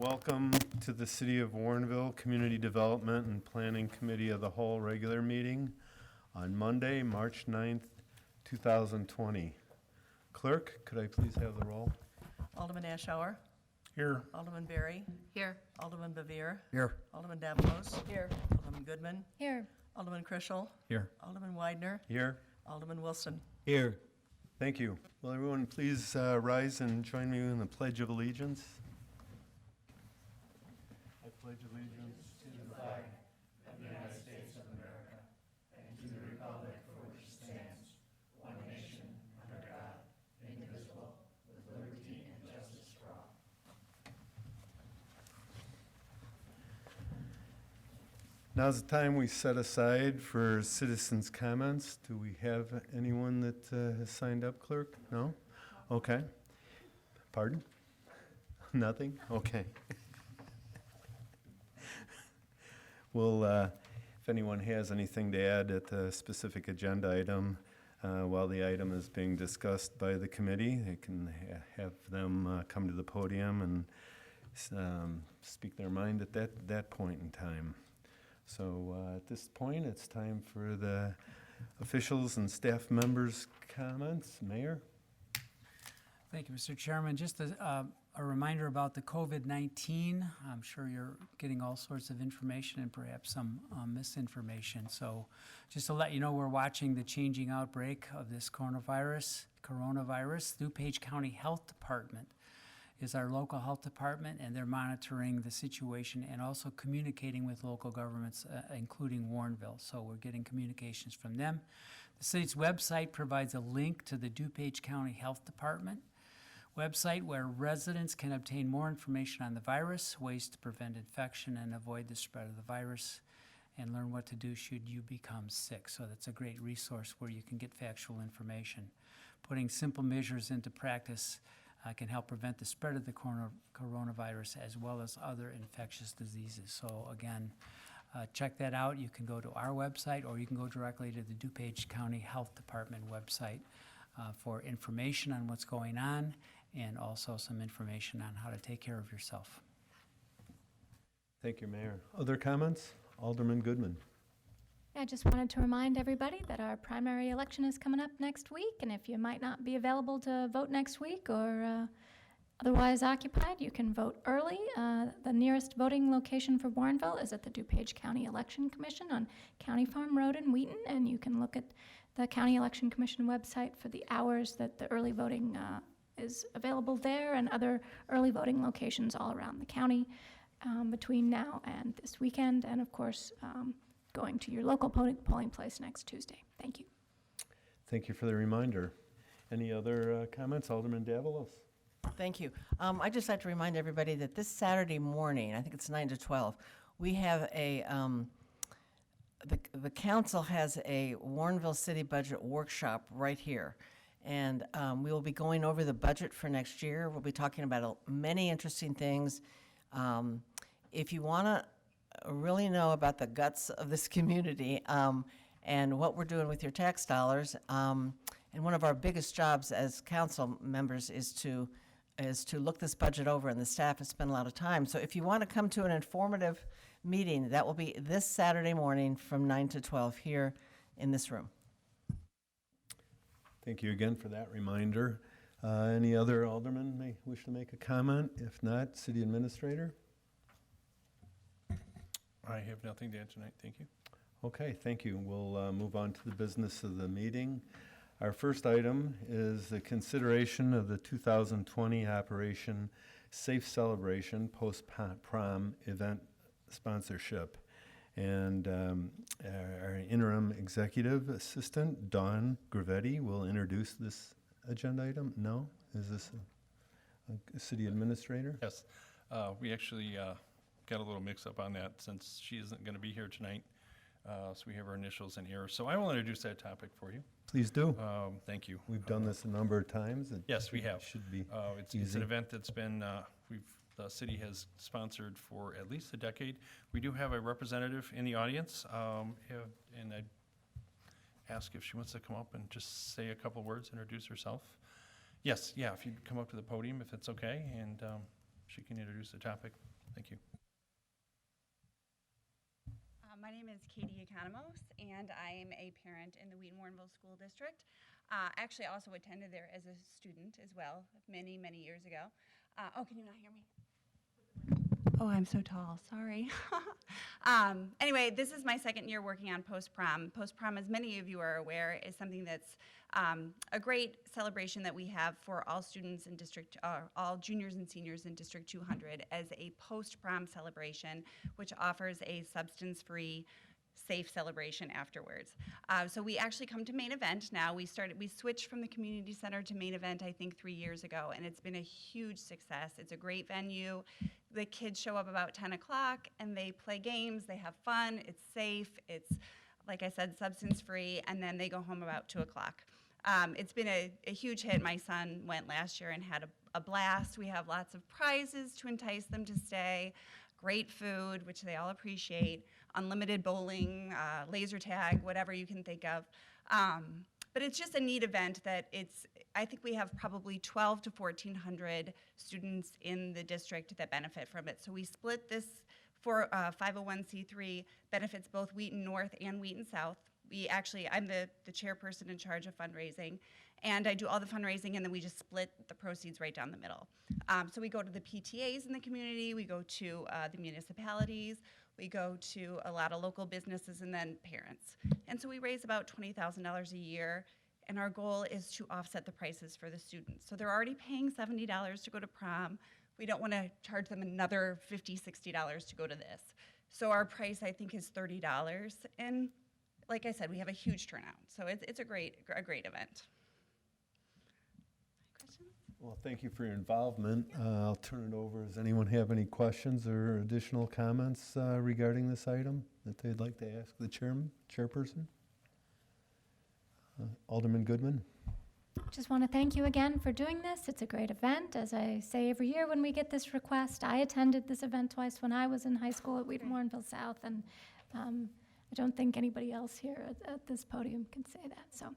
Welcome to the City of Warrenville Community Development and Planning Committee of the Whole regular meeting on Monday, March 9th, 2020. Clerk, could I please have the roll? Alderman Ashour. Here. Alderman Berry. Here. Alderman Bevere. Here. Alderman Davalos. Here. Alderman Goodman. Here. Alderman Krischel. Here. Alderman Widener. Here. Alderman Wilson. Here. Thank you. Will everyone please rise and join me in the Pledge of Allegiance? I pledge allegiance to the flag of the United States of America and to the republic for which it stands, one nation, under God, indivisible, with liberty and justice for all. Now's the time we set aside for citizens' comments. Do we have anyone that has signed up, clerk? No? Okay. Pardon? Nothing? Okay. Well, if anyone has anything to add at the specific agenda item, while the item is being discussed by the committee, they can have them come to the podium and speak their mind at that point in time. So at this point, it's time for the officials and staff members' comments. Mayor? Thank you, Mr. Chairman. Just a reminder about the COVID-19. I'm sure you're getting all sorts of information and perhaps some misinformation. So just to let you know, we're watching the changing outbreak of this coronavirus. DuPage County Health Department is our local health department, and they're monitoring the situation and also communicating with local governments, including Warrenville. So we're getting communications from them. The city's website provides a link to the DuPage County Health Department website where residents can obtain more information on the virus, ways to prevent infection and avoid the spread of the virus, and learn what to do should you become sick. So that's a great resource where you can get factual information. Putting simple measures into practice can help prevent the spread of the coronavirus as well as other infectious diseases. So again, check that out. You can go to our website or you can go directly to the DuPage County Health Department website for information on what's going on and also some information on how to take care of yourself. Thank you, Mayor. Other comments? Alderman Goodman. I just wanted to remind everybody that our primary election is coming up next week, and if you might not be available to vote next week or otherwise occupied, you can vote early. The nearest voting location for Warrenville is at the DuPage County Election Commission on County Farm Road in Wheaton, and you can look at the County Election Commission website for the hours that the early voting is available there and other early voting locations all around the county between now and this weekend, and of course, going to your local polling place next Tuesday. Thank you. Thank you for the reminder. Any other comments? Alderman Davalos. Thank you. I'd just like to remind everybody that this Saturday morning, I think it's 9 to 12, we have a, the council has a Warrenville City Budget Workshop right here. And we will be going over the budget for next year. We'll be talking about many interesting things. If you want to really know about the guts of this community and what we're doing with your tax dollars, and one of our biggest jobs as council members is to look this budget over, and the staff has spent a lot of time. So if you want to come to an informative meeting, that will be this Saturday morning from 9 to 12 here in this room. Thank you again for that reminder. Any other alderman may wish to make a comment? If not, City Administrator? I have nothing to add tonight. Thank you. Okay, thank you. We'll move on to the business of the meeting. Our first item is the consideration of the 2020 Operation Safe Celebration Post-Prom Event Sponsorship. And our interim executive assistant, Dawn Gravetti, will introduce this agenda item. No? Is this a city administrator? Yes, we actually got a little mix-up on that since she isn't going to be here tonight. So we have her initials in here. So I will introduce that topic for you. Please do. Thank you. We've done this a number of times. Yes, we have. Should be it's easy. an event that's been, the city has sponsored for at least a decade. We do have a representative in the audience, and I'd ask if she wants to come up and just say a couple words, introduce herself. Yes, yeah, if you'd come up to the podium, if it's okay, and she can introduce the topic. Thank you. My name is Katie Economos, and I am a parent in the Wheaton-Warrenville School District. Actually, also attended there as a student as well, many, many years ago. Oh, can you not hear me? Oh, I'm so tall, sorry. Anyway, this is my second year working on Post-Prom. Post-Prom, as many of you are aware, is something that's a great celebration that we have for all students in District, all juniors and seniors in District 200 as a post-prom celebration, which offers a substance-free, safe celebration afterwards. So we actually come to Main Event now. We switched from the community center to Main Event, I think 3 years ago, and it's been a huge success. It's a great venue. The kids show up about 10 o'clock and they play games, they have fun, it's safe, it's, like I said, substance-free, and then they go home about 2 o'clock. It's been a huge hit. My son went last year and had a blast. We have lots of prizes to entice them to stay, great food, which they all appreciate, unlimited bowling, laser tag, whatever you can think of. But it's just a neat event that I think we have probably 12 to 1,400 students in the district that benefit from it. So we split this for 501c3, benefits both Wheaton North and Wheaton South. I'm the chairperson in charge of fundraising, and I do all the fundraising, and then we just split the proceeds right down the middle. So we go to the PTAs in the community, we go to the municipalities, we go to a lot of local businesses, and then parents. And so we raise about $20,000 a year, and our goal is to offset the prices for the students. So they're already paying $70 to go to prom. We don't want to charge them another $50, $60 to go to this. So our price, I think, is $30, and like I said, we have a huge turnout, so it's a great event. Questions? Well, thank you for your involvement. I'll turn it over. Does anyone have any questions or additional comments regarding this item that they'd like to ask the chairperson? Alderman Goodman? Just want to thank you again for doing this. It's a great event. As I say every year when we get this request, I attended this event twice when I was in high school at Wheaton-Warrenville South, and I don't think anybody else here at this podium can say that. So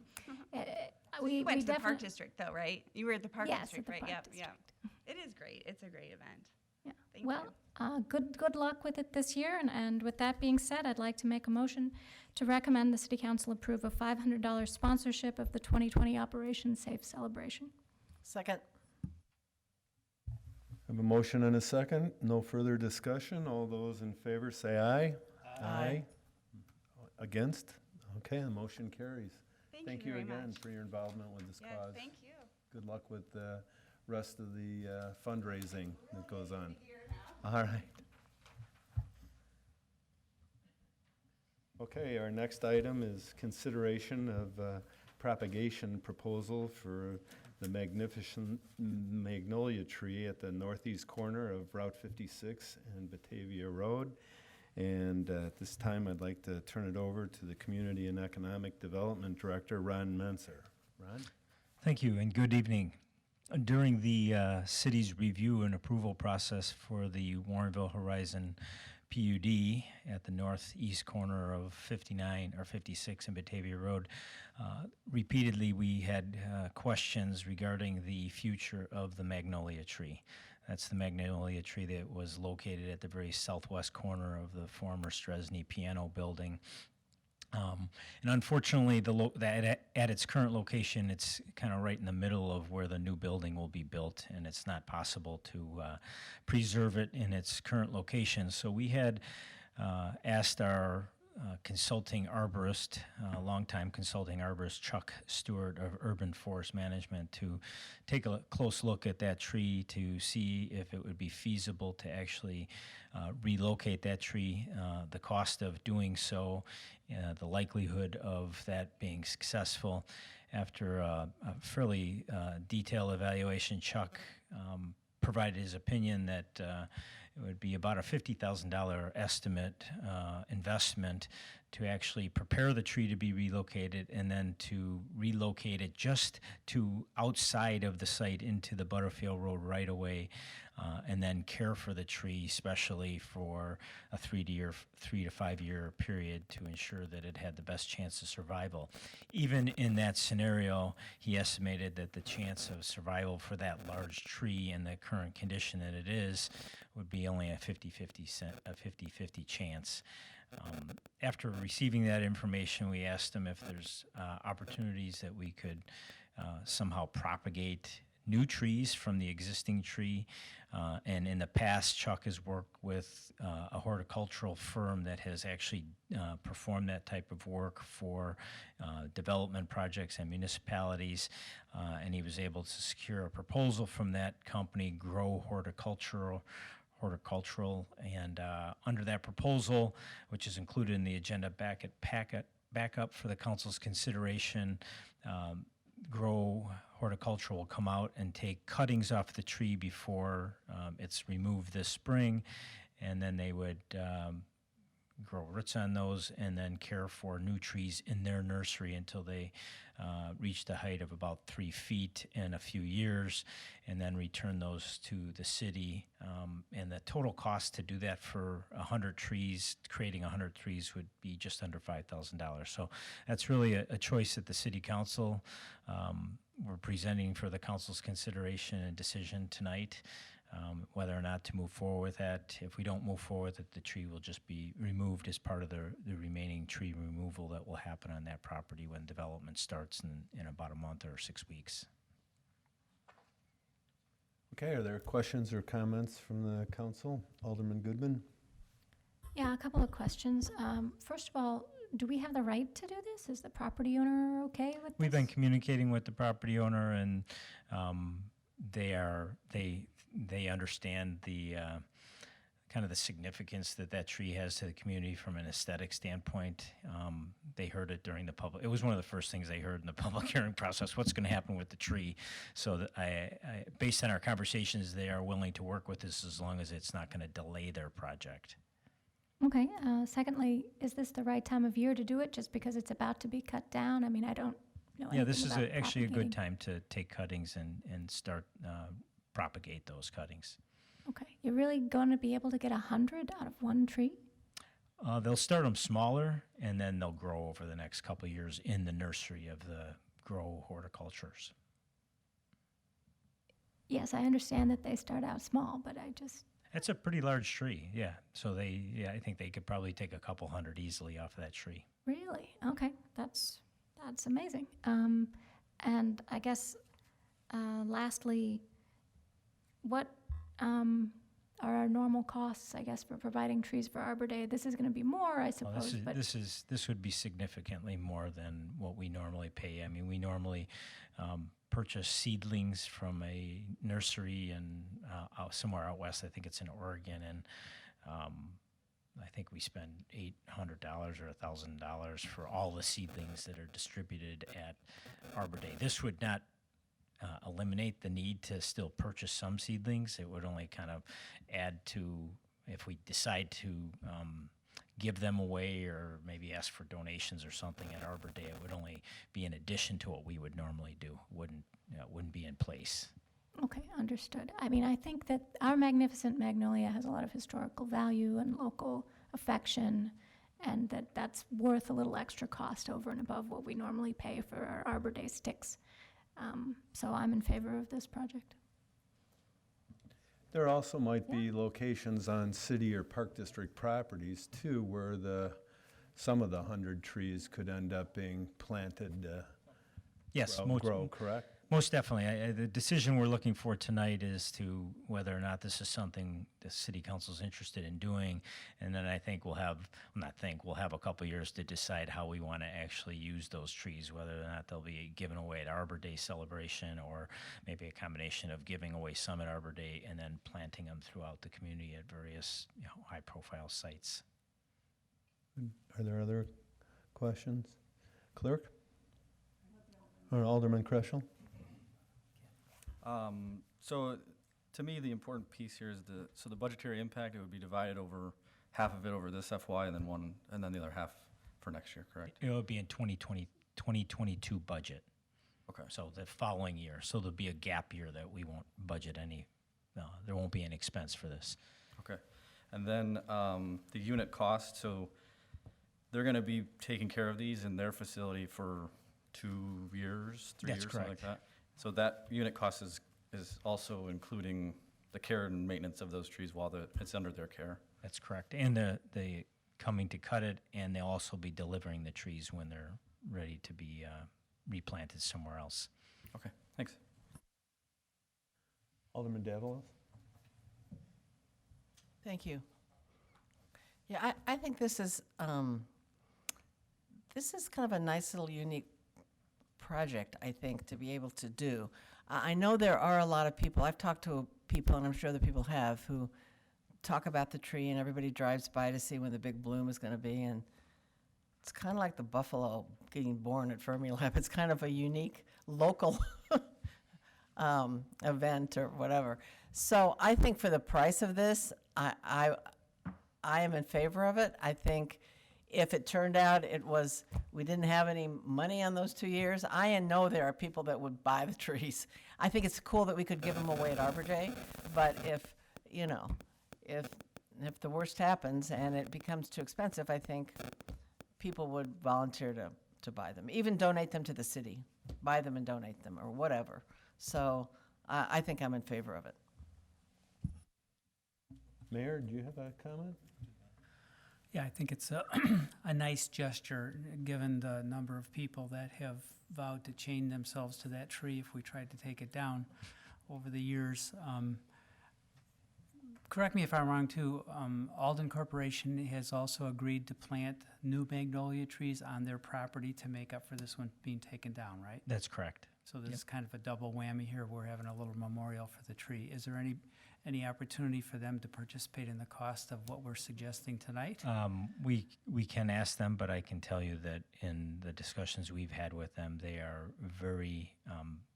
You went to the Park definitely- District, though, right? You were at the Park Yes, District, at the right? Park Yep, District. yeah. It is great. It's a great event. Yeah. Thank Well, you. good luck with it this year. And with that being said, I'd like to make a motion to recommend the City Council approve a $500 sponsorship of the 2020 Operation Safe Celebration. Second. I have a motion and a second. No further discussion. All those in favor say aye. Aye. Against? Okay, the motion carries. Thank you very again much. for your involvement with this Yes, cause. thank you. Good luck with the rest of the fundraising that goes on. All right. Okay, our next item is consideration of propagation proposal for the magnificent magnolia tree at the northeast corner of Route 56 and Batavia Road. And at this time, I'd like to turn it over to the Community and Economic Development Director, Ron Menser. Ron? Thank you, and good evening. During the city's review and approval process for the Warrenville Horizon PUD at the northeast corner of 59 or 56 in Batavia Road, repeatedly we had questions regarding the future of the magnolia tree. That's the magnolia tree that was located at the very southwest corner of the former Stresny Piano Building. And unfortunately, at its current location, it's kind of right in the middle of where the new building will be built, and it's not possible to preserve it in its current location. So we had asked our consulting arborist, longtime consulting arborist Chuck Stewart of Urban Forest Management, to take a close look at that tree to see if it would be feasible to actually relocate that tree, the cost of doing so, the likelihood of that being successful. After a fairly detailed evaluation, Chuck provided his opinion that it would be about a $50,000 estimate investment to actually prepare the tree to be relocated and then to relocate it just to outside of the site into the Butterfield Road right away, and then care for the tree, especially for a 3 to 5 year period to ensure that it had the best chance of survival. Even in that scenario, he estimated that the chance of survival for that large tree in the current condition that it is would be only a 50-50 chance. After receiving that information, we asked him if there's opportunities that we could somehow propagate new trees from the existing tree. And in the past, Chuck has worked with a horticultural firm that has actually performed that type of work for development projects and municipalities. And he was able to secure a proposal from that company, Grow Horticultural, and under that proposal, which is included in the agenda backup for the council's consideration, Grow Horticultural will come out and take cuttings off the tree before it's removed this spring, and then they would grow roots on those and then care for new trees in their nursery until they reach the height of about 3 feet in a few years, and then return those to the city. And the total cost to do that for 100 trees, creating 100 trees, would be just under $5,000. So that's really a choice that the city council, we're presenting for the council's consideration and decision tonight. Whether or not to move forward with that. If we don't move forward with it, the tree will just be removed as part of the remaining tree removal that will happen on that property when development starts in about a month or 6 weeks. Okay, are there questions or comments from the council? Alderman Goodman? Yeah, a couple of questions. First of all, do we have the right to do this? Is the property owner okay with this? We've been communicating with the property owner, and they understand the kind of the significance that tree has to the community from an aesthetic standpoint. They heard it during the public. It was one of the first things they heard in the public hearing process. What's going to happen with the tree? So that I, based on our conversations, they are willing to work with this as long as it's not going to delay their project. Okay. Secondly, is this the right time of year to do it just because it's about to be cut down? I mean, I don't know Yeah, this anything is about actually a good propagating. time to take cuttings and start propagate those cuttings. Okay. You're really going to be able to get 100 out of one tree? They'll start them smaller, and then they'll grow over the next couple of years in the nursery of the Grow Horticultures. Yes, I understand that they start out small, but I just, It's a pretty large tree, yeah. So I think they could probably take a couple hundred easily off of that tree. really? Okay. That's amazing. And I guess, lastly, what are our normal costs, I guess, for providing trees for Arbor Day? This is going to be more, I Well, suppose, but this would be significantly more than what we normally pay. I mean, we normally purchase seedlings from a nursery and somewhere out west. I think it's in Oregon, and I think we spend $800 or $1,000 for all the seedlings that are distributed at Arbor Day. This would not eliminate the need to still purchase some seedlings. It would only kind of add to, if we decide to give them away or maybe ask for donations or something at Arbor Day, it would only be in addition to what we would normally do. It wouldn't be in place. okay, understood. I mean, I think that our magnificent magnolia has a lot of historical value and local affection, and that's worth a little extra cost over and above what we normally pay for our Arbor Day sticks. So I'm in favor of this project. There also might be locations on city or park district properties too, where some of the 100 trees could end up being planted Yes, grow, correct? Most definitely. The decision we're looking for tonight is to whether or not this is something the city council's interested in doing. And then I think we'll have a couple years to decide how we want to actually use those trees, whether or not they'll be given away at Arbor Day celebration, or maybe a combination of giving away some at Arbor Day and then planting them throughout the community at various high-profile sites. Are there other questions? Clerk? Or Alderman Kreschel? So to me, the important piece here is the budgetary impact. It would be divided over half of it over this FY, and then the other half for next year, correct? It will be in 2022 budget, Okay. so the following year. So there'll be a gap year that we won't budget any, there won't be an expense for this. Okay. And then the unit cost, so they're going to be taking care of these in their facility for 2 years, 3 That's years, something like correct. that? So that unit cost is also including the care and maintenance of those trees while it's under their care? That's correct. And the coming to cut it, and they'll also be delivering the trees when they're ready to be replanted somewhere else. Okay, thanks. Alderman Davalos? Thank you. Yeah, I think this is kind of a nice little unique project, I think, to be able to do. I know there are a lot of people, I've talked to people, and I'm sure other people have, who talk about the tree and everybody drives by to see when the big bloom is going to be, and it's kind of like the buffalo getting born at Fermilab. It's kind of a unique local event or whatever. So I think for the price of this, I am in favor of it. I think if it turned out we didn't have any money on those 2 years, I know there are people that would buy the trees. I think it's cool that we could give them away at Arbor Day, but if the worst happens and it becomes too expensive, I think people would volunteer to buy them, even donate them to the city, buy them and donate them or whatever. So I think I'm in favor of it. Mayor, do you have a comment? Yeah, I think it's a nice gesture, given the number of people that have vowed to chain themselves to that tree if we tried to take it down over the years. Correct me if I'm wrong, too, Alden Corporation has also agreed to plant new magnolia trees on their property to make up for this one being taken down, right? That's correct. So this is kind of a double whammy here. We're having a little memorial for the tree. Is there any opportunity for them to participate in the cost of what we're suggesting tonight? We can ask them, but I can tell you that in the discussions we've had with them, they are very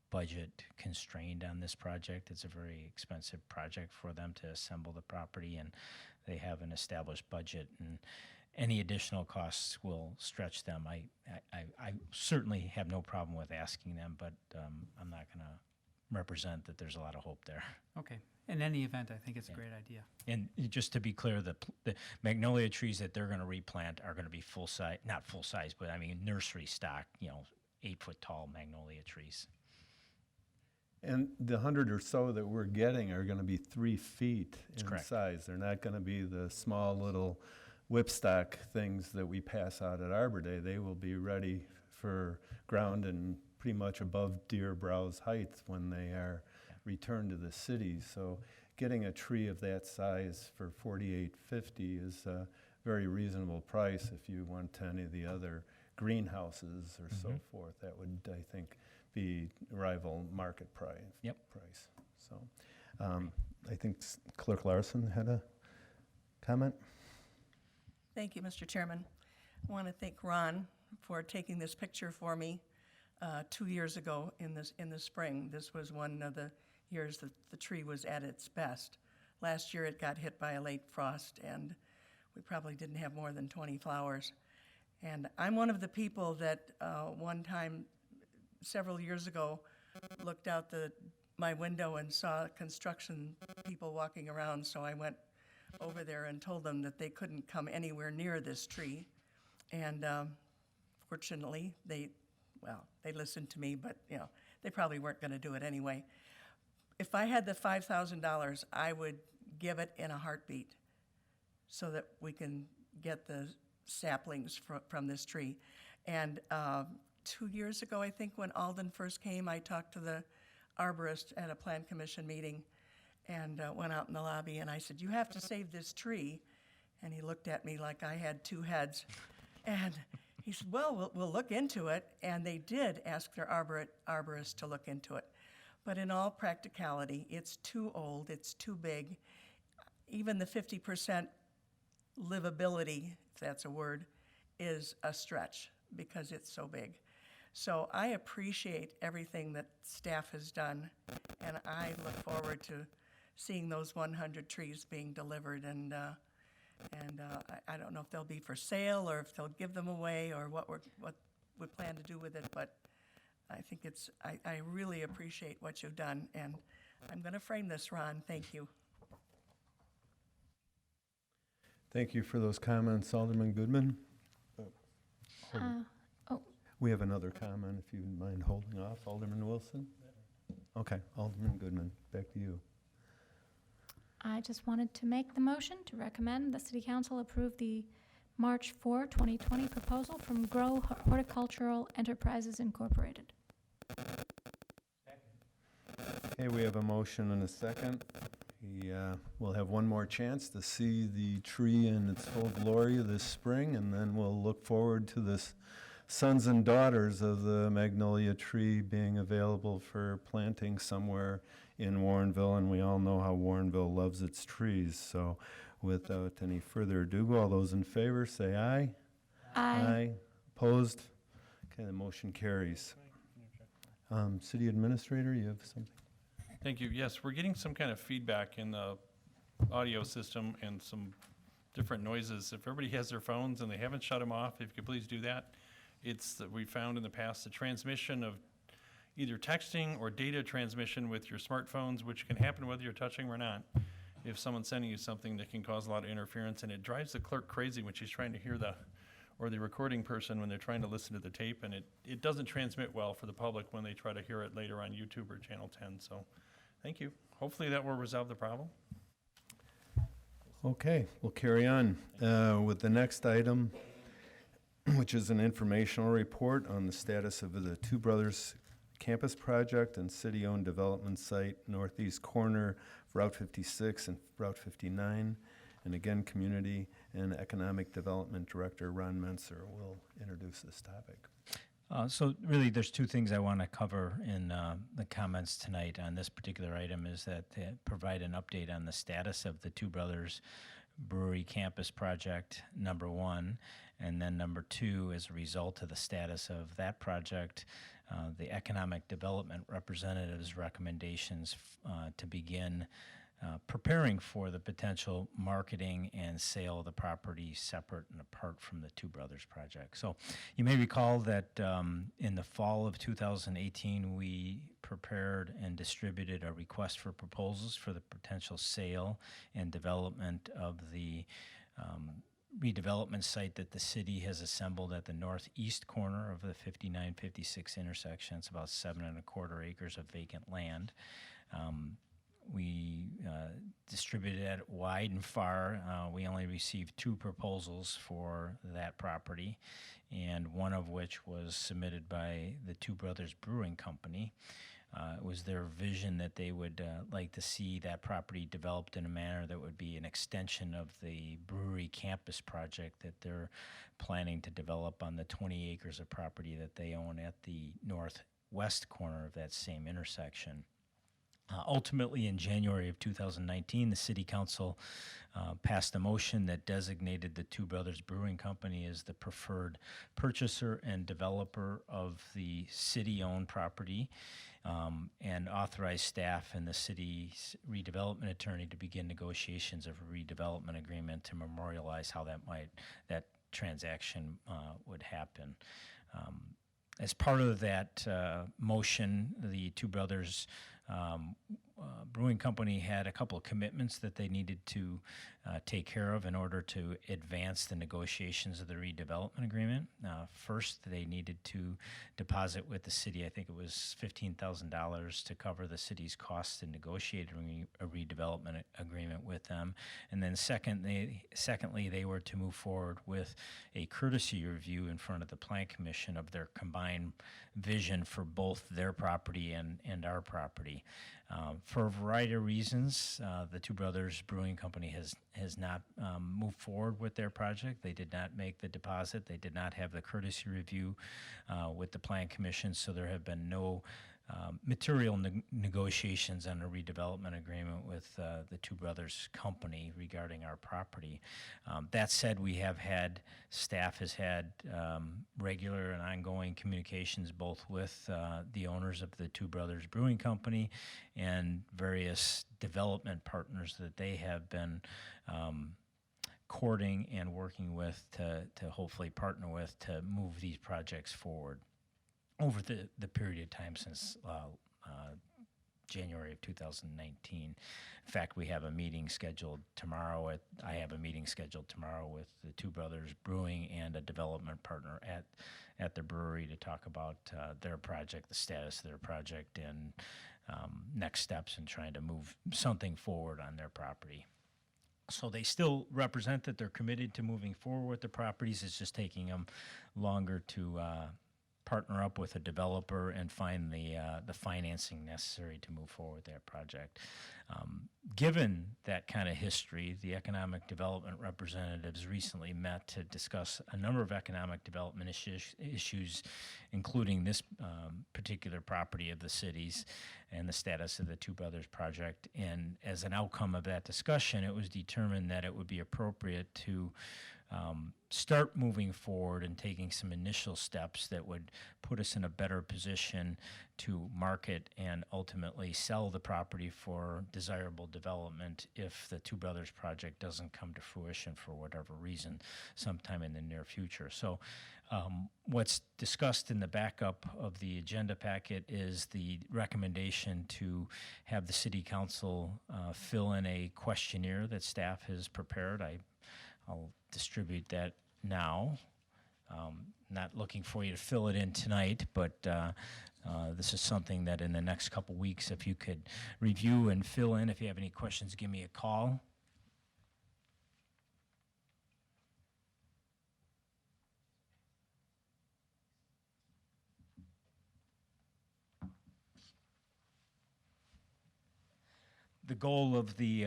budget constrained on this project. It's a very expensive project for them to assemble the property, and they have an established budget, and any additional costs will stretch them. I certainly have no problem with asking them, but I'm not going to represent that there's a lot of hope there. Okay. In any event, I think it's a great idea. And just to be clear, the magnolia trees that they're going to replant are going to be full size, not full size, but I mean nursery stock, 8-foot tall magnolia trees. And the 100 or so that we're getting are going to be 3 feet in correct. size. They're not going to be the small little whipstock things that we pass out at Arbor Day. They will be ready for ground and pretty much above deer browse height when they are returned to the city. So getting a tree of that size for $48.50 is a very reasonable price if you went to any of the other greenhouses or so forth. That would, I think, be rival market price. Yep. So I think Clerk Larson had a comment. Thank you, Mr. Chairman. I want to thank Ron for taking this picture for me 2 years ago in the spring. This was one of the years that the tree was at its best. Last year it got hit by a late frost, and we probably didn't have more than 20 flowers. And I'm one of the people that one time, several years ago, looked out my window and saw construction people walking around, so I went over there and told them that they couldn't come anywhere near this tree. And fortunately, they listened to me, but they probably weren't going to do it anyway. If I had the $5,000, I would give it in a heartbeat so that we can get the saplings from this tree. And 2 years ago, I think, when Alden first came, I talked to the arborist at a plan commission meeting and went out in the lobby, and I said, "You have to save this tree." And he looked at me like I had two heads. And he said, "Well, we'll look into it." And they did ask their arborist to look into it. But in all practicality, it's too old, it's too big. Even the 50% livability, if that's a word, is a stretch because it's so big. So I appreciate everything that staff has done, and I look forward to seeing those 100 trees being delivered. And And I don't know if they'll be for sale or if they'll give them away or what we plan to do with it, but I think I really appreciate what you've done, and I'm going to frame this, Ron. Thank you. Thank you for those comments, Alderman Goodman. We have another comment, if you would mind holding off. Alderman Wilson? Okay, Alderman Goodman, back to you. I just wanted to make the motion to recommend the City Council approve the March 4, 2020 proposal from Grow Horticultural Enterprises Incorporated. Okay, we have a motion and a second. We'll have one more chance to see the tree in its full glory this spring, and then we'll look forward to this sons and daughters of the magnolia tree being available for planting somewhere in Warrenville, and we all know how Warrenville loves its trees. So without any further ado, all those in favor say aye. Aye. Opposed? Okay, the motion carries. City Administrator, you have something? Thank you. Yes, we're getting some kind of feedback in the audio system and some different noises. If everybody has their phones and they haven't shut them off, if you could please do that. It's that we found in the past the transmission of either texting or data transmission with your smartphones, which can happen whether you're touching or not. If someone's sending you something that can cause a lot of interference, and it drives the clerk crazy when she's trying to hear or the recording person when they're trying to listen to the tape, and it doesn't transmit well for the public when they try to hear it later on YouTube or Channel 10. So thank you. Hopefully that will resolve the problem. Okay, we'll carry on with the next item, which is an informational report on the status of the Two Brothers Campus Project and city-owned development site, northeast corner of Route 56 and Route 59. And again, Community and Economic Development Director Ron Menser will introduce this topic. So really, there's two things I want to cover in the comments tonight on this particular item, is that provide an update on the status of the Two Brothers Brewery Campus Project, number one, and then number two, as a result of the status of that project, the Economic Development Representative's recommendations to begin preparing for the potential marketing and sale of the property separate and apart from the Two Brothers project. So you may recall that in the fall of 2018, we prepared and distributed a request for proposals for the potential sale and development of the redevelopment site that the city has assembled at the northeast corner of the 59-56 intersection. It's about 7¼ acres of vacant land. We distributed it wide and far. We only received 2 proposals for that property, and one of which was submitted by the Two Brothers Brewing Company. It was their vision that they would like to see that property developed in a manner that would be an extension of the brewery campus project that they're planning to develop on the 20 acres of property that they own at the northwest corner of that same intersection. Ultimately, in January of 2019, the City Council passed a motion that designated the Two Brothers Brewing Company as the preferred purchaser and developer of the city-owned property, and authorized staff and the city's redevelopment attorney to begin negotiations of a redevelopment agreement to memorialize how that transaction would happen. As part of that motion, the Two Brothers Brewing Company had a couple of commitments that they needed to take care of in order to advance the negotiations of the redevelopment agreement. First, they needed to deposit with the city, I think it was $15,000 to cover the city's costs in negotiating a redevelopment agreement with them. And then secondly, they were to move forward with a courtesy review in front of the Plan Commission of their combined vision for both their property and our property. For a variety of reasons, the Two Brothers Brewing Company has not moved forward with their project. They did not make the deposit. They did not have the courtesy review with the Plan Commission, so there have been no material negotiations on a redevelopment agreement with the Two Brothers Company regarding our property. That said, staff has had regular and ongoing communications both with the owners of the Two Brothers Brewing Company and various development partners that they have been courting and working with to hopefully partner with to move these projects forward over the period of time since January of 2019. In fact, we have a meeting scheduled tomorrow. I have a meeting scheduled tomorrow with the Two Brothers Brewing and a development partner at the brewery to talk about their project, the status of their project, and next steps in trying to move something forward on their property. So they still represent that they're committed to moving forward with the properties. It's just taking them longer to partner up with a developer and find the financing necessary to move forward with that project. Given that kind of history, the economic development representatives recently met to discuss a number of economic development issues, including this particular property of the city's and the status of the Two Brothers project. And as an outcome of that discussion, it was determined that it would be appropriate to start moving forward and taking some initial steps that would put us in a better position to market and ultimately sell the property for desirable development if the Two Brothers project doesn't come to fruition for whatever reason sometime in the near future. So what's discussed in the backup of the agenda packet is the recommendation to have the city council fill in a questionnaire that staff has prepared. I'll distribute that now. Not looking for you to fill it in tonight, but this is something that in the next couple weeks, if you could review and fill in. If you have any questions, give me a call. The goal of the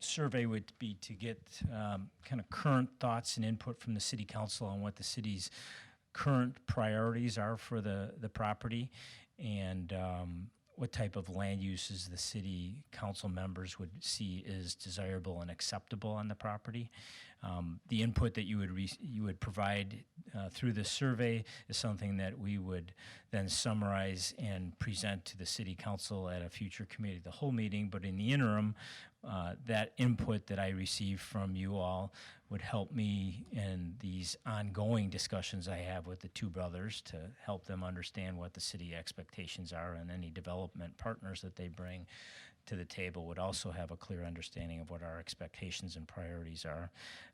survey would be to get kind of current thoughts and input from the city council on what the city's current priorities are for the property and what type of land uses the city council members would see as desirable and acceptable on the property. The input that you would provide through this survey is something that we would then summarize and present to the city council at a future committee of the whole meeting. But in the interim, that input that I receive from you all would help me in these ongoing discussions I have with the Two Brothers to help them understand what the city expectations are, and any development partners that they bring to the table would also have a clear understanding of what our expectations and priorities are.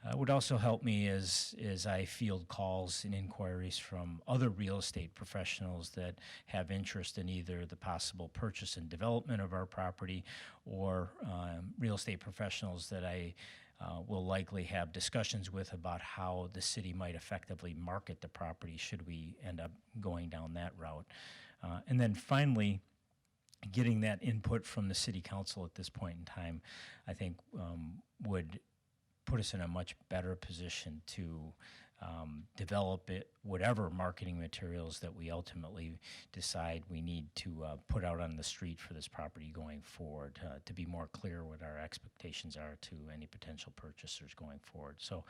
It would also help me as I field calls and inquiries from other real estate professionals that have interest in either the possible purchase and development of our property or real estate professionals that I will likely have discussions with about how the city might effectively market the property should we end up going down that route. And then finally, getting that input from the city council at this point in time, I think would put us in a much better position to develop whatever marketing materials that we ultimately decide we need to put out on the street for this property going forward, to be more clear what our expectations are to any potential purchasers going forward. So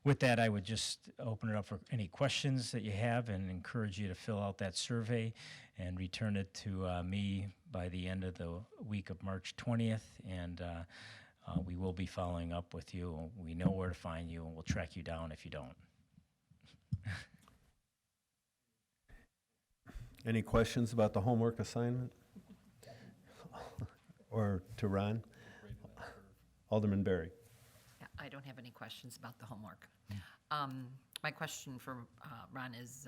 with that, I would just open it up for any questions that you have and encourage you to fill out that survey and return it to me by the end of the week of March 20th. And we will be following up with you. We know where to find you, and we'll track you down if you don't. Any questions about the homework assignment? Or to Ron? Alderman Berry. Yeah, I don't have any questions about the homework. My question for Ron is,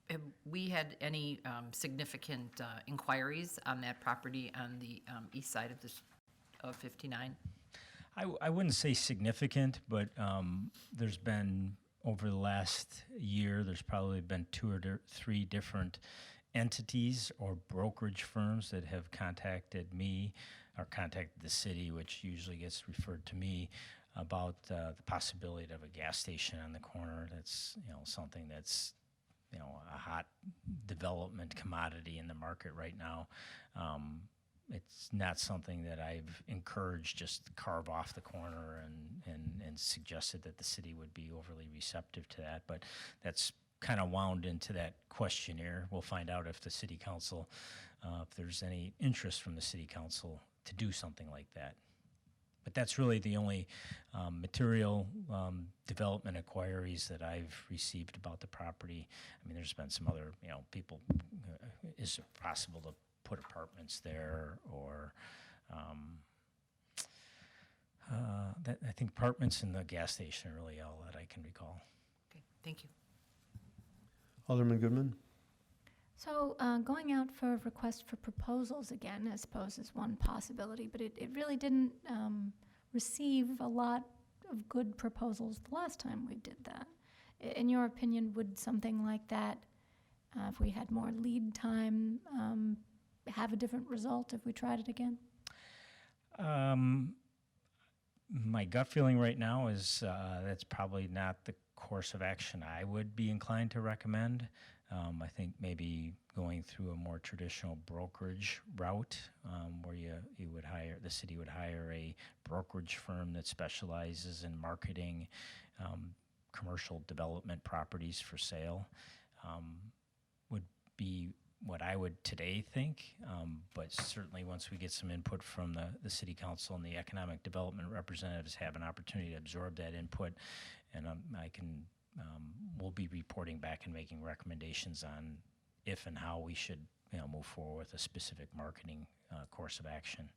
have we had any significant inquiries on that property on the east side of 59? I wouldn't say significant, but there's been, over the last year, there's probably been 2 or 3 different entities or brokerage firms that have contacted me or contacted the city, which usually gets referred to me, about the possibility of a gas station on the corner. That's, something that's, a hot development commodity in the market right now. It's not something that I've encouraged just to carve off the corner and suggested that the city would be overly receptive to that, but that's kind of wound into that questionnaire. We'll find out if the city council, if there's any interest from the city council to do something like that. But that's really the only material development inquiries that I've received about the property. I mean, there's been some other, people, is it possible to put apartments there, or I think apartments and the gas station are really all that I can recall. Okay, thank you. Alderman Goodman? So going out for requests for proposals again, I suppose, is one possibility, but it really didn't receive a lot of good proposals the last time we did that. In your opinion, would something like that, if we had more lead time, have a different result if we tried it again? My gut feeling right now is that's probably not the course of action I would be inclined to recommend. I think maybe going through a more traditional brokerage route, where the city would hire a brokerage firm that specializes in marketing commercial development properties for sale, would be what I would today think, but certainly once we get some input from the city council and the economic development representatives have an opportunity to absorb that input, and we'll be reporting back and making recommendations on if and how we should move forward with a specific marketing course of action.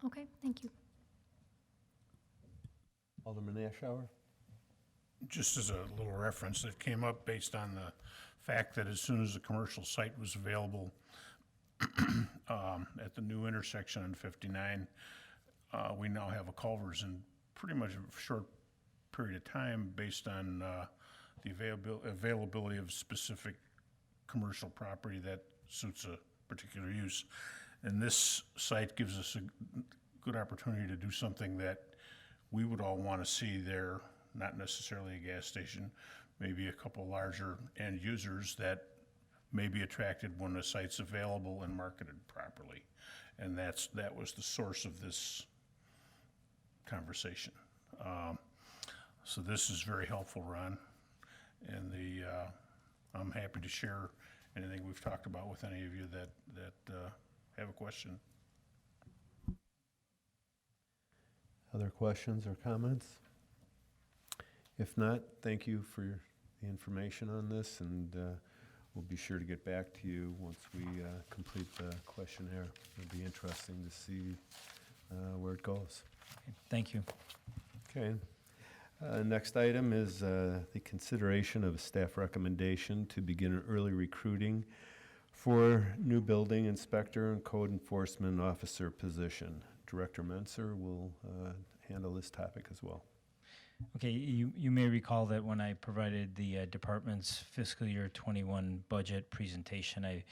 Okay, thank you. Alderman Ashour? Just as a little reference, it came up based on the fact that as soon as the commercial site was available at the new intersection on 59, we now have a Culver's in pretty much a short period of time based on the availability of specific commercial property that suits a particular use. And this site gives us a good opportunity to do something that we would all want to see there, not necessarily a gas station, maybe a couple larger end users that may be attracted when the site's available and marketed properly. And that was the source of this conversation. So this is very helpful, Ron, and I'm happy to share anything we've talked about with any of you that have a question. Other questions or comments? If not, thank you for the information on this, and we'll be sure to get back to you once we complete the questionnaire. It'll be interesting to see where it goes. Thank you. Okay. Next item is the consideration of a staff recommendation to begin an early recruiting for new building inspector and code enforcement officer position. Director Menser will handle this topic as well. Okay, you may recall that when I provided the department's fiscal year 21 budget presentation, I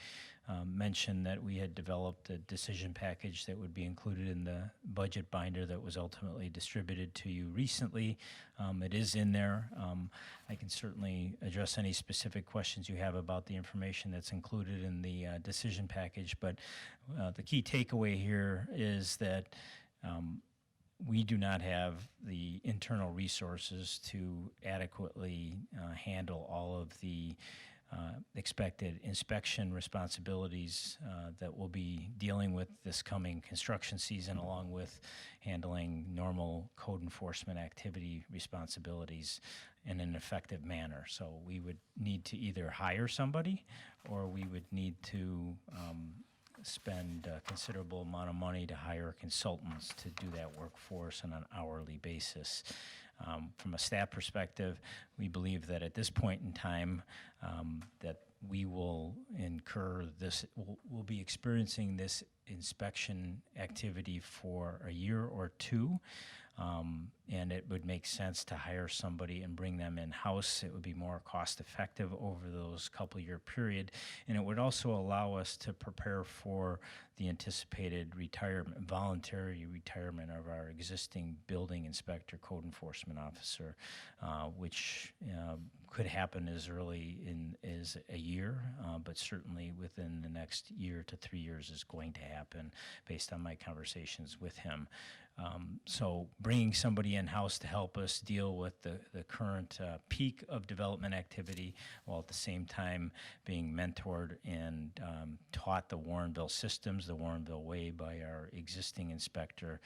mentioned that we had developed a decision package that would be included in the budget binder that was ultimately distributed to you recently. It is in there. I can certainly address any specific questions you have about the information that's included in the decision package, but the key takeaway here is that we do not have the internal resources to adequately handle all of the expected inspection responsibilities that we'll be dealing with this coming construction season, along with handling normal code enforcement activity responsibilities in an effective manner. So we would need to either hire somebody, or we would need to spend a considerable amount of money to hire consultants to do that work for us on an hourly basis. From a staff perspective, we believe that at this point in time, that we will incur this, we'll be experiencing this inspection activity for a year or two. And it would make sense to hire somebody and bring them in-house. It would be more cost-effective over those couple-year period, and it would also allow us to prepare for the anticipated voluntary retirement of our existing building inspector, code enforcement officer, which could happen as early as a year, but certainly within the next year to 3 years is going to happen based on my conversations with him. So bringing somebody in-house to help us deal with the current peak of development activity, while at the same time being mentored and taught the Warrenville systems, the Warrenville way, by our existing inspector,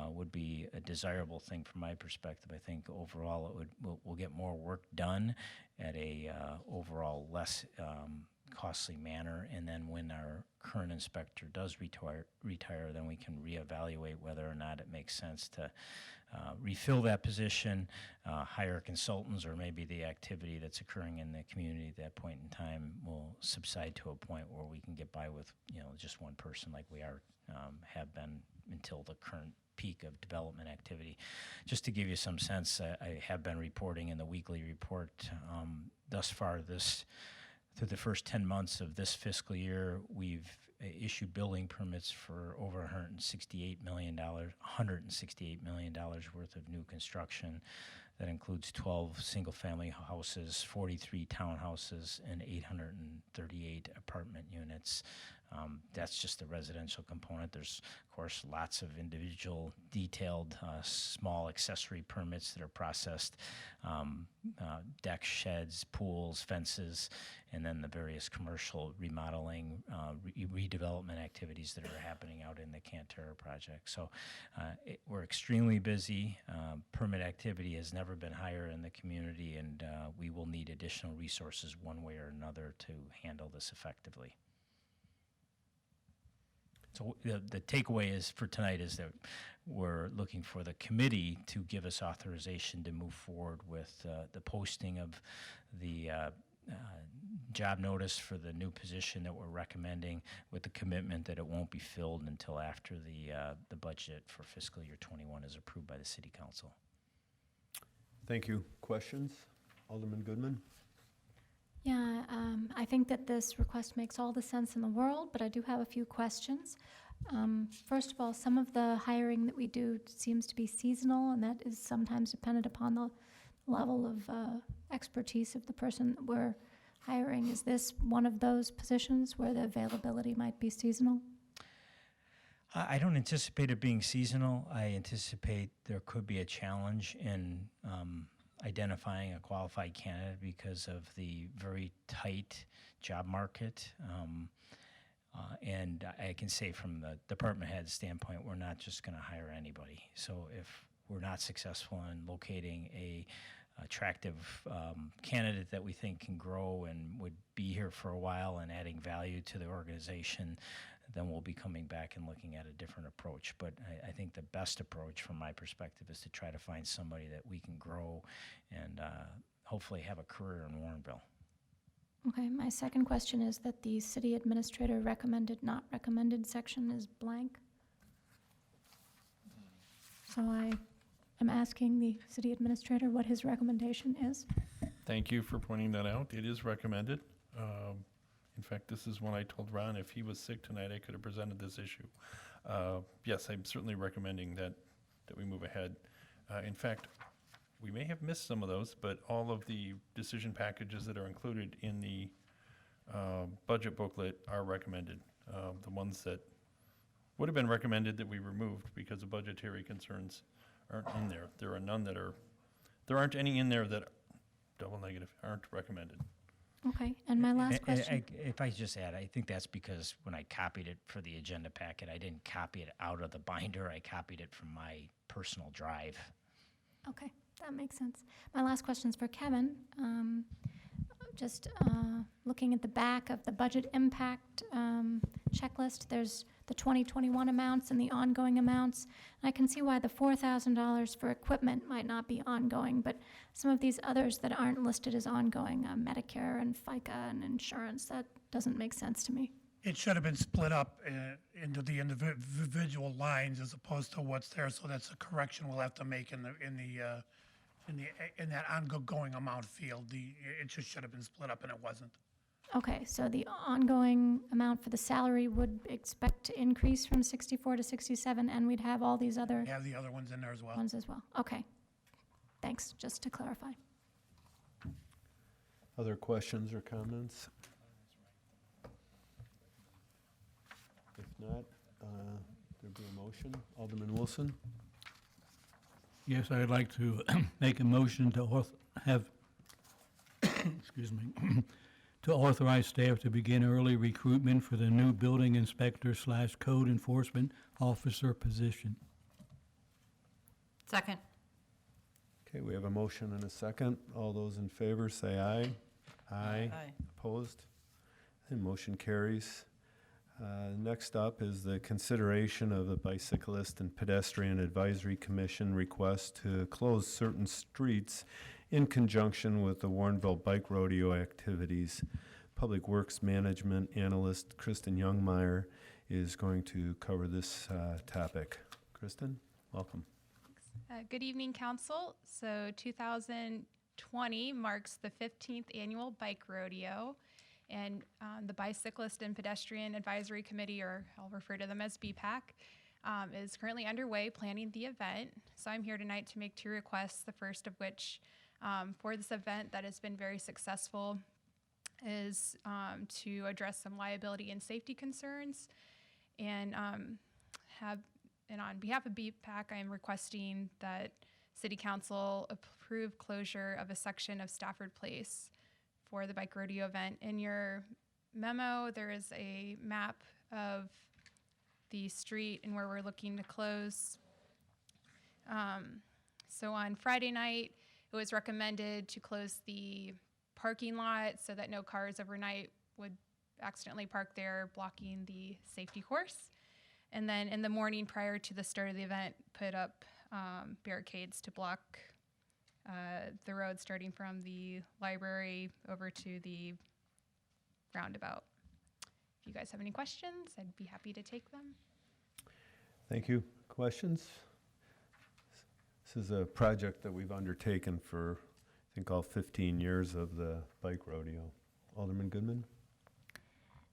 would be a desirable thing from my perspective. I think overall we'll get more work done at a overall less costly manner, and then when our current inspector does retire, then we can reevaluate whether or not it makes sense to refill that position, hire consultants, or maybe the activity that's occurring in the community at that point in time will subside to a point where we can get by with, just one person like we have been until the current peak of development activity. Just to give you some sense, I have been reporting in the weekly report thus far through the first 10 months of this fiscal year, we've issued building permits for over $168 million worth of new construction. That includes 12 single-family houses, 43 townhouses, and 838 apartment units. That's just the residential component. There's, of course, lots of individual, detailed, small accessory permits that are processed, decks, sheds, pools, fences, and then the various commercial remodeling, redevelopment activities that are happening out in the Canterra project. So we're extremely busy. Permit activity has never been higher in the community, and we will need additional resources one way or another to handle this effectively. So the takeaway is for tonight is that we're looking for the committee to give us authorization to move forward with the posting of the job notice for the new position that we're recommending, with the commitment that it won't be filled until after the budget for fiscal year 21 is approved by the City Council. Thank you. Questions? Alderman Goodman? Yeah, I think that this request makes all the sense in the world, but I do have a few questions. First of all, some of the hiring that we do seems to be seasonal, and that is sometimes dependent upon the level of expertise of the person that we're hiring. Is this one of those positions where the availability might be seasonal? I don't anticipate it being seasonal. I anticipate there could be a challenge in identifying a qualified candidate because of the very tight job market. And I can say from the department head standpoint, we're not just going to hire anybody. So if we're not successful in locating a attractive candidate that we think can grow and would be here for a while and adding value to the organization, then we'll be coming back and looking at a different approach. But I think the best approach from my perspective is to try to find somebody that we can grow and hopefully have a career in Warrenville. Okay, my second question is that the city administrator recommended, not recommended section is blank. So I am asking the city administrator what his recommendation is. Thank you for pointing that out. It is recommended. In fact, this is when I told Ron if he was sick tonight, I could have presented this issue. Yes, I'm certainly recommending that we move ahead. In fact, we may have missed some of those, but all of the decision packages that are included in the budget booklet are recommended. The ones that would have been recommended that we removed because of budgetary concerns aren't in there. There aren't any in there that, double negative, aren't recommended. Okay, and my last question. If I just add, I think that's because when I copied it for the agenda packet, I didn't copy it out of the binder. I copied it from my personal drive. Okay, that makes sense. My last question is for Kevin. Just looking at the back of the budget impact checklist, there's the 2021 amounts and the ongoing amounts. And I can see why the $4,000 for equipment might not be ongoing, but some of these others that aren't listed as ongoing, Medicare and FICA and insurance, that doesn't make sense to me. It should have been split up into the individual lines as opposed to what's there. So that's a correction we'll have to make in that ongoing amount field. It just should have been split up, and it wasn't. Okay, so the ongoing amount for the salary would expect to increase from 64 to 67, and we'd have all these other We have the other ones in there as well. ones as well. Okay, thanks, just to clarify. Other questions or comments? If not, there'd be a motion. Alderman Wilson? Yes, I'd like to make a motion to excuse me, to authorize staff to begin early recruitment for the new building inspector / code enforcement officer position. Second. Okay, we have a motion and a second. All those in favor say aye. Aye. Aye. Opposed? And motion carries. Next up is the consideration of the Bicyclist and Pedestrian Advisory Commission request to close certain streets in conjunction with the Warrenville Bike Rodeo activities. Public Works Management Analyst Kristen Youngmeyer is going to cover this topic. Kristen, welcome. Good evening, Council. So 2020 marks the 15th annual Bike Rodeo, and the Bicyclist and Pedestrian Advisory Committee, or I'll refer to them as BPAC, is currently underway planning the event. So I'm here tonight to make two requests, the first of which for this event that has been very successful is to address some liability and safety concerns, and on behalf of BPAC, I am requesting that City Council approve closure of a section of Stafford Place for the Bike Rodeo event. In your memo, there is a map of the street and where we're looking to close. So on Friday night, it was recommended to close the parking lot so that no cars overnight would accidentally park there, blocking the safety course. And then in the morning prior to the start of the event, put up barricades to block the road starting from the library over to the roundabout. If you guys have any questions, I'd be happy to take them. Thank you. Questions? This is a project that we've undertaken for, I think, all 15 years of the bike rodeo. Alderman Goodman?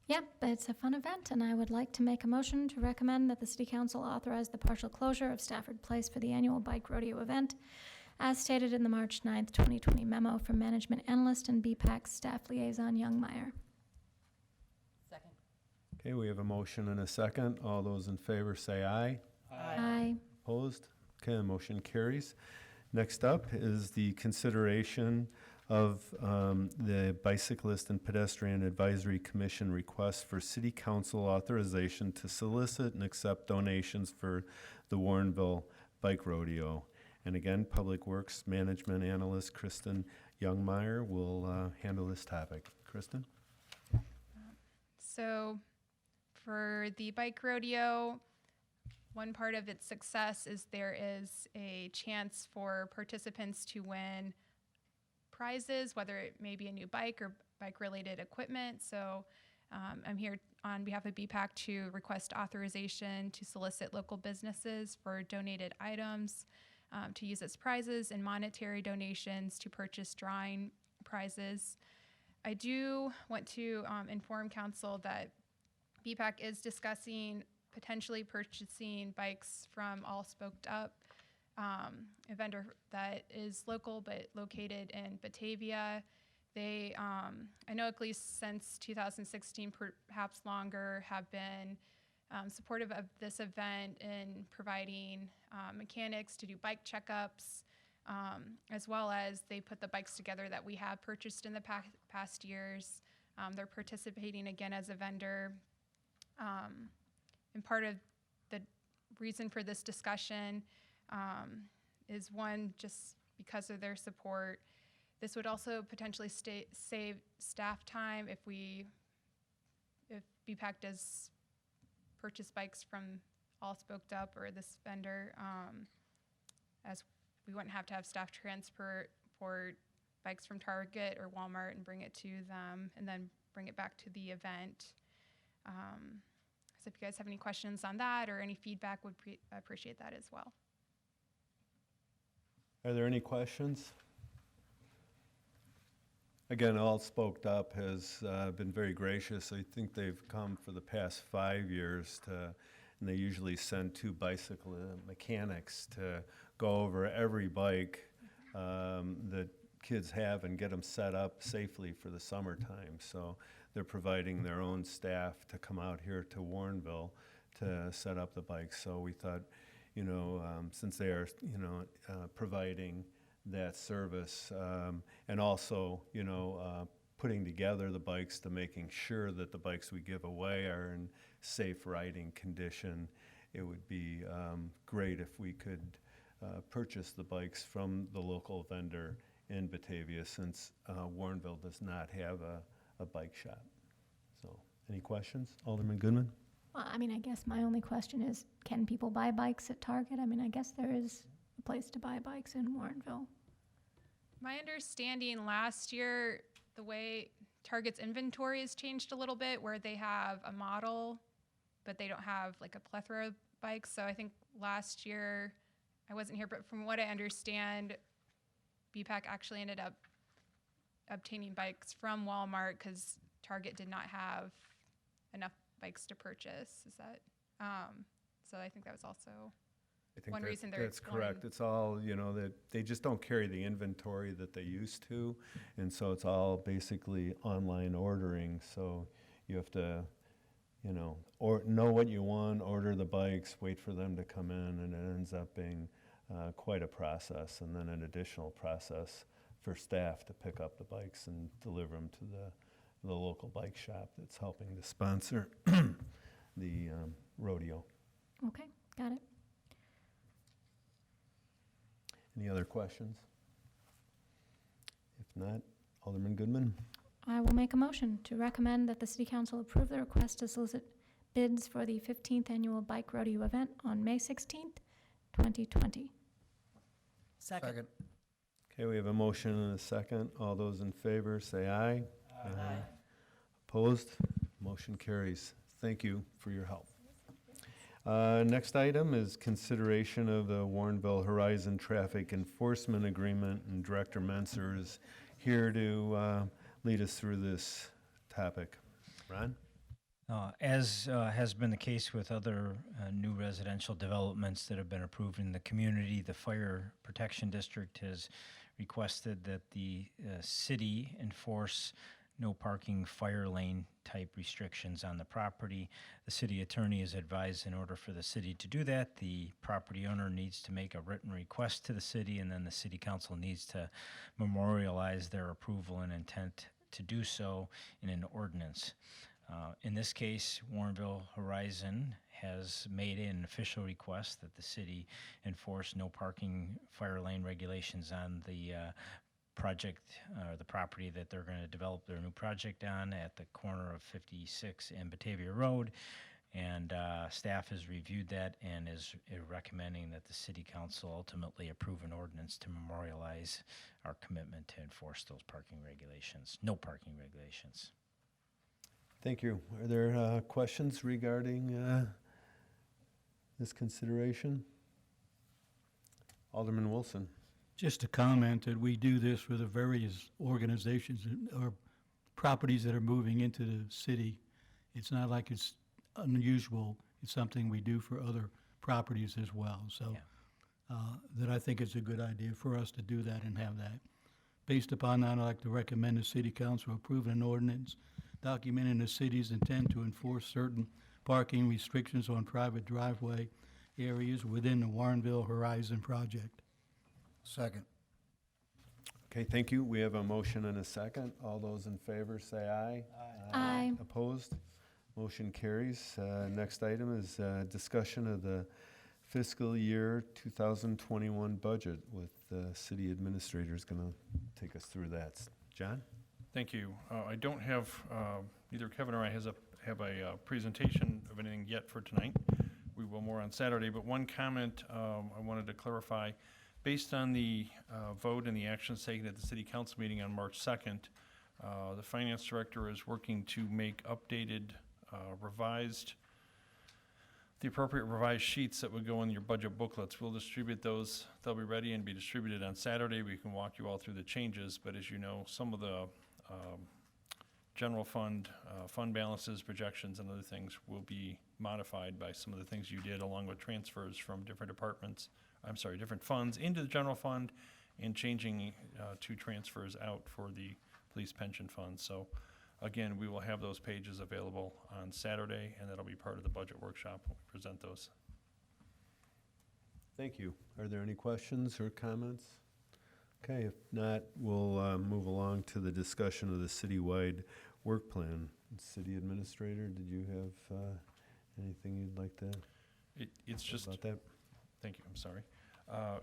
Yep, it's a fun event, and I would like to make a motion to recommend that the City Council authorize the partial closure of Stafford Place for the annual Bike Rodeo event, as stated in the March 9th, 2020 memo from Management Analyst and BPAC Staff Liaison Youngmeyer. Second. Okay, we have a motion and a second. All those in favor say aye. Aye. Opposed? Okay, the motion carries. Next up is the consideration of the Bicyclist and Pedestrian Advisory Commission request for City Council authorization to solicit and accept donations for the Warrenville Bike Rodeo. And again, Public Works Management Analyst Kristen Youngmeyer will handle this topic. Kristen? So for the bike rodeo, one part of its success is there is a chance for participants to win prizes, whether it may be a new bike or bike-related equipment. So I'm here on behalf of BPAC to request authorization to solicit local businesses for donated items, to use as prizes and monetary donations to purchase drawing prizes. I do want to inform council that BPAC is discussing potentially purchasing bikes from All Spoked Up, a vendor that is local but located in Batavia. They, I know at least since 2016, perhaps longer, have been supportive of this event in providing mechanics to do bike checkups, as well as they put the bikes together that we have purchased in the past years. They're participating again as a vendor. And part of the reason for this discussion is one, just because of their support. This would also potentially save staff time if BPAC does purchase bikes from All Spoked Up or this vendor, as we wouldn't have to have staff transport bikes from Target or Walmart and bring it to them and then bring it back to the event. So if you guys have any questions on that or any feedback, would appreciate that as well. Are there any questions? Again, All Spoked Up has been very gracious. I think they've come for the past 5 years and they usually send 2 bicycle mechanics to go over every bike that kids have and get them set up safely for the summertime. So they're providing their own staff to come out here to Warrenville to set up the bikes. So we thought, since they are, providing that service, and also, putting together the bikes to making sure that the bikes we give away are in safe riding condition, it would be great if we could purchase the bikes from the local vendor in Batavia, since Warrenville does not have a bike shop. So, any questions? Alderman Goodman? Well, I mean, I guess my only question is, can people buy bikes at Target? I mean, I guess there is a place to buy bikes in Warrenville. My understanding last year, the way Target's inventory has changed a little bit, where they have a model, but they don't have like a plethora of bikes. So I think last year, I wasn't here, but from what I understand, BPAC actually ended up obtaining bikes from Walmart because Target did not have enough bikes to purchase. Is that, so I think that was also I think one that- reason they're that's correct. exploring. It's all, that they just don't carry the inventory that they used to. And so it's all basically online ordering. So you have to, or know what you want, order the bikes, wait for them to come in, and it ends up being quite a process, and then an additional process for staff to pick up the bikes and deliver them to the local bike shop that's helping to sponsor the rodeo. Okay, got it. Any other questions? If not, Alderman Goodman? I will make a motion to recommend that the City Council approve the request to solicit bids for the 15th Annual Bike Rodeo event on May 16th, 2020. Second. Okay, we have a motion and a second. All those in favor, say aye. Aye. Opposed? Motion carries. Thank you for your help. Next item is consideration of the Warrenville Horizon Traffic Enforcement Agreement, and Director Menser is here to lead us through this topic. Ron? As has been the case with other new residential developments that have been approved in the community, the Fire Protection District has requested that the city enforce no parking fire lane type restrictions on the property. The city attorney has advised in order for the city to do that, the property owner needs to make a written request to the city, and then the city council needs to memorialize their approval and intent to do so in an ordinance. In this case, Warrenville Horizon has made an official request that the city enforce no parking fire lane regulations on the project, the property that they're going to develop their new project on at the corner of 56 and Batavia Road. And staff has reviewed that and is recommending that the city council ultimately approve an ordinance to memorialize our commitment to enforce those parking regulations, no parking regulations. Thank you. Are there questions regarding this consideration? Alderman Wilson? Just to comment that we do this for the various organizations or properties that are moving into the city. It's not like it's unusual. It's something we do for other properties as well. So that I think it's a good idea for us to do that and have that. Based upon that, I'd like to recommend the city council approve an ordinance documenting the city's intent to enforce certain parking restrictions on private driveway areas within the Warrenville Horizon project. Second. Okay, thank you. We have a motion and a second. All those in favor say aye. Aye. Opposed? Motion carries. Next item is discussion of the fiscal year 2021 budget, with the city administrator is going to take us through that. John? Thank you. I don't have, neither Kevin or I have a presentation of anything yet for tonight. We will more on Saturday, but one comment I wanted to clarify. Based on the vote and the actions taken at the city council meeting on March 2nd, the finance director is working to make updated, the appropriate revised sheets that would go in your budget booklets. We'll distribute those. They'll be ready and be distributed on Saturday. We can walk you all through the changes, but as you know, some of the general fund balances, projections, and other things will be modified by some of the things you did, along with transfers from different different funds into the general fund, and changing two transfers out for the police pension fund. So again, we will have those pages available on Saturday, and that'll be part of the budget workshop when we present those. Thank you. Are there any questions or comments? Okay, if not, we'll move along to the discussion of the citywide work plan. City Administrator, did you have anything you'd like to It's just, about that? thank you, I'm sorry.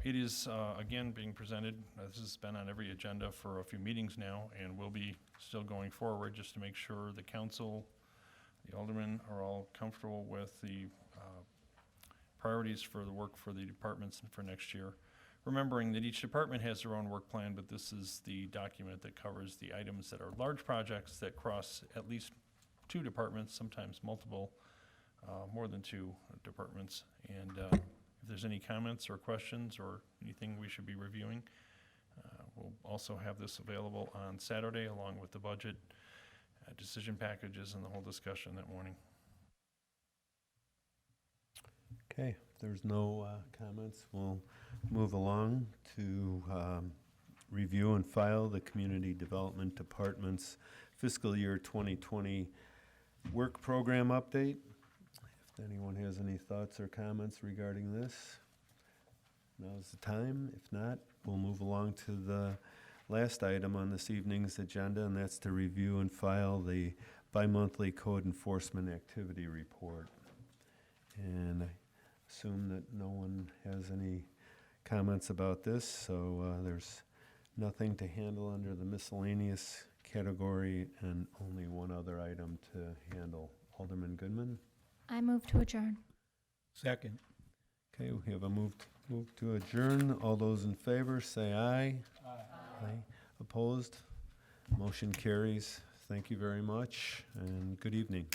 It is, again, being presented, this has been on every agenda for a few meetings now, and will be still going forward, just to make sure the council, the aldermen are all comfortable with the priorities for the work for the departments for next year. Remembering that each department has their own work plan, but this is the document that covers the items that are large projects that cross at least 2 departments, sometimes multiple, more than 2 departments. And if there's any comments or questions or anything we should be reviewing, we'll also have this available on Saturday along with the budget, decision packages, and the whole discussion that morning. Okay, if there's no comments, we'll move along to review and file the Community Development Department's fiscal year 2020 work program update. If anyone has any thoughts or comments regarding this, now's the time. If not, we'll move along to the last item on this evening's agenda, and that's to review and file the bi-monthly code enforcement activity report. And I assume that no one has any comments about this, so there's nothing to handle under the miscellaneous category and only one other item to handle. Alderman Goodman? I move to adjourn. Second. Okay, we have a move to adjourn. All those in favor, say aye. Aye. Opposed? Motion carries. Thank you very much, and good evening.